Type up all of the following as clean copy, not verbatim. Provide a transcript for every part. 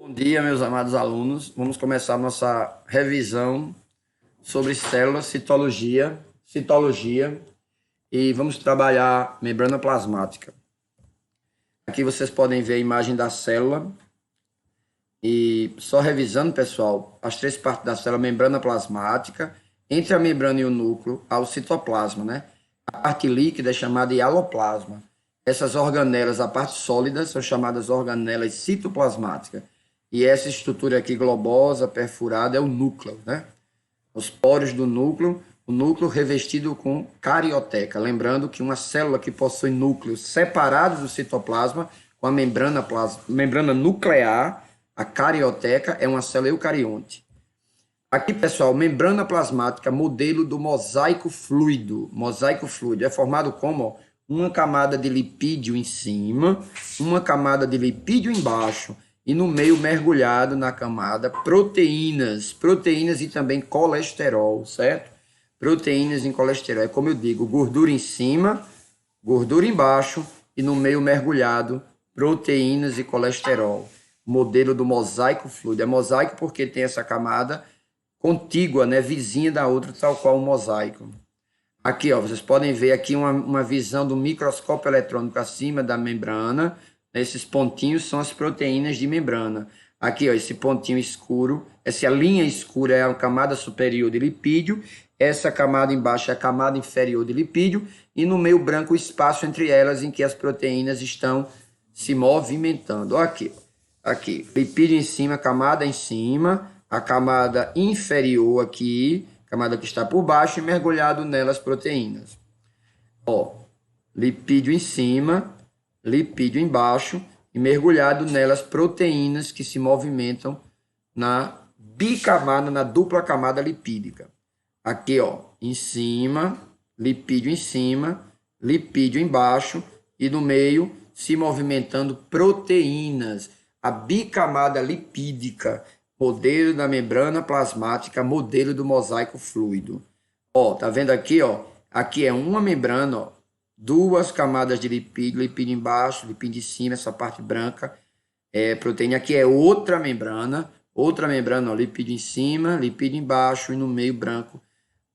Bom dia, meus amados alunos. Vamos começar nossa revisão sobre células, citologia e vamos trabalhar membrana plasmática. Aqui vocês podem ver a imagem da célula e só revisando, pessoal, as três partes da célula: membrana plasmática, entre a membrana e o núcleo, há o citoplasma, né? A parte líquida é chamada de aloplasma. Essas organelas, a parte sólida, são chamadas organelas citoplasmáticas. E essa estrutura aqui globosa, perfurada, é o núcleo, né? Os poros do núcleo, o núcleo revestido com carioteca. Lembrando que uma célula que possui núcleos separados do citoplasma, com a membrana nuclear, a carioteca, é uma célula eucarionte. Aqui, pessoal, membrana plasmática, modelo do mosaico fluido. Mosaico fluido é formado como uma camada de lipídio em cima, uma camada de lipídio embaixo, e no meio mergulhado na camada proteínas e também colesterol, certo? Proteínas e colesterol. É como eu digo, gordura em cima, gordura embaixo e no meio mergulhado proteínas e colesterol. Modelo do mosaico fluido. É mosaico porque tem essa camada contígua, né, vizinha da outra, tal qual um mosaico. Aqui, ó, vocês podem ver aqui uma visão do microscópio eletrônico acima da membrana. Esses pontinhos são as proteínas de membrana. Aqui, ó, esse pontinho escuro, essa linha escura é a camada superior de lipídio, essa camada embaixo é a camada inferior de lipídio, e no meio branco o espaço entre elas em que as proteínas estão se movimentando. Ó, aqui, lipídio em cima, a camada inferior aqui, camada que está por baixo, e mergulhado nelas proteínas. Ó, lipídio em cima, lipídio embaixo e mergulhado nelas proteínas que se movimentam na bicamada, na dupla camada lipídica. Aqui, ó, em cima, lipídio embaixo e no meio se movimentando proteínas. A bicamada lipídica, modelo da membrana plasmática, modelo do mosaico fluido. Ó, tá vendo aqui, ó? Aqui é uma membrana, ó. Duas camadas de lipídio embaixo, lipídio em cima, essa parte branca é proteína. Aqui é outra membrana, ó, lipídio em cima, lipídio embaixo e no meio branco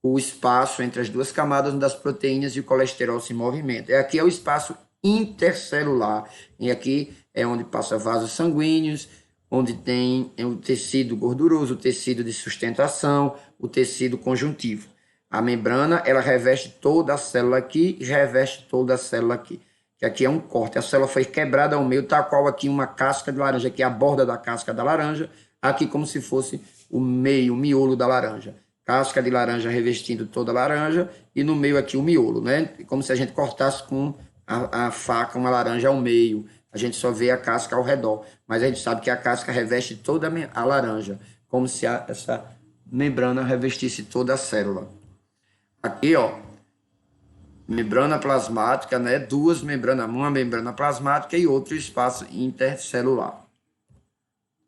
o espaço entre as duas camadas das proteínas e o colesterol se movimenta. Aqui é o espaço intercelular, e aqui é onde passa vasos sanguíneos, onde tem o tecido gorduroso, o tecido de sustentação, o tecido conjuntivo. A membrana, ela reveste toda a célula aqui e reveste toda a célula aqui. Que aqui é um corte. A célula foi quebrada ao meio, tal qual aqui uma casca de laranja, aqui é a borda da casca da laranja, aqui como se fosse o meio, o miolo da laranja. Casca de laranja revestindo toda a laranja e no meio aqui o miolo, né? Como se a gente cortasse com a faca uma laranja ao meio. A gente só vê a casca ao redor, mas a gente sabe que a casca reveste toda a laranja, como se essa membrana revestisse toda a célula. Aqui, ó, membrana plasmática, né? Duas membranas, uma membrana plasmática e outro espaço intercelular.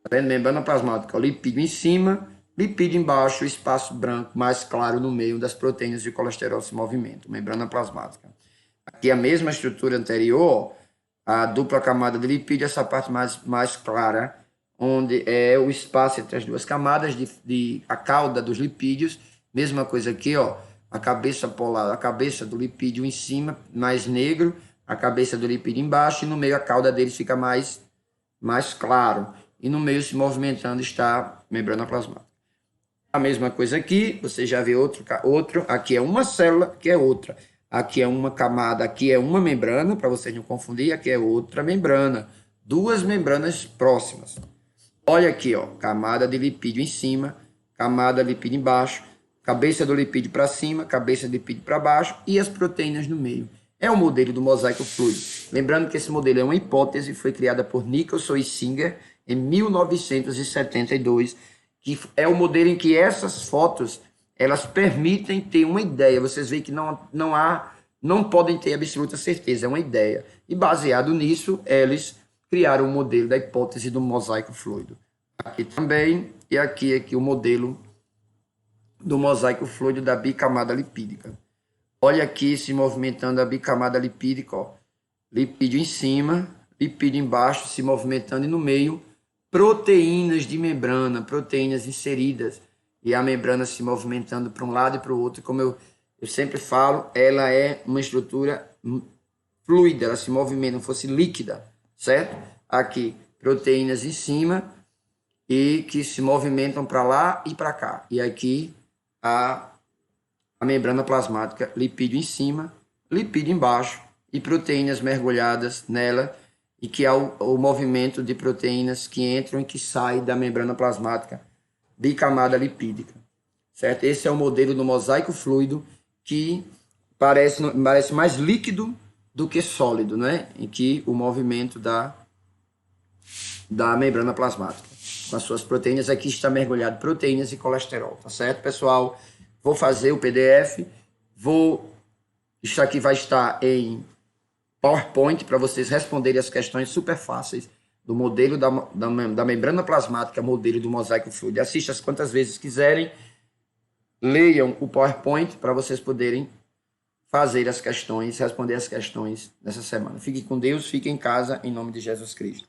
Tá vendo? Membrana plasmática, ó, lipídio em cima, lipídio embaixo, espaço branco mais claro no meio das proteínas de colesterol se movimentam. Membrana plasmática. Aqui a mesma estrutura anterior, ó, a dupla camada de lipídio, essa parte mais clara, onde é o espaço entre as duas camadas a cauda dos lipídios. Mesma coisa aqui, ó. A cabeça polar, a cabeça do lipídio em cima, mais negro, a cabeça do lipídio embaixo, e no meio a cauda deles fica mais claro. E no meio se movimentando está a membrana plasmática. A mesma coisa aqui, você já vê outro, aqui é uma célula, aqui é outra. Aqui é uma camada, aqui é uma membrana, para vocês não confundirem, aqui é outra membrana. Duas membranas próximas. Olha aqui, ó, camada de lipídio em cima, camada de lipídio embaixo, cabeça do lipídio para cima, cabeça do lipídio para baixo e as proteínas no meio. É o modelo do mosaico fluido. Lembrando que esse modelo é uma hipótese, foi criada por Nicholson e Singer em 1972, que é o modelo em que essas fotos elas permitem ter uma ideia. Vocês veem que não podem ter absoluta certeza, é uma ideia. E baseado nisso, eles criaram o modelo da hipótese do mosaico fluido. Aqui também, e aqui o modelo do mosaico fluido da bicamada lipídica. Olha aqui se movimentando a bicamada lipídica, ó. Lipídio em cima, lipídio embaixo se movimentando e no meio proteínas de membrana, proteínas inseridas, e a membrana se movimentando para um lado e para o outro. Como eu sempre falo, ela é uma estrutura fluida, ela se movimenta, não fosse líquida, certo? Aqui, proteínas em cima e que se movimentam para lá e para cá. E aqui, a membrana plasmática, lipídio em cima, lipídio embaixo e proteínas mergulhadas nela, e que há o movimento de proteínas que entram e que saem da membrana plasmática bicamada lipídica, certo? Esse é o modelo do mosaico fluido, que parece mais líquido do que sólido, né? Em que o movimento da membrana plasmática, com as suas proteínas, aqui está mergulhado proteínas e colesterol, tá certo, pessoal? Vou fazer o PDF, isso aqui vai estar em PowerPoint para vocês responderem as questões super fáceis do modelo da membrana plasmática, modelo do mosaico fluido. Assistam quantas vezes quiserem, leiam o PowerPoint para vocês poderem fazer as questões, responder as questões nessa semana. Fiquem com Deus, fiquem em casa, em nome de Jesus Cristo.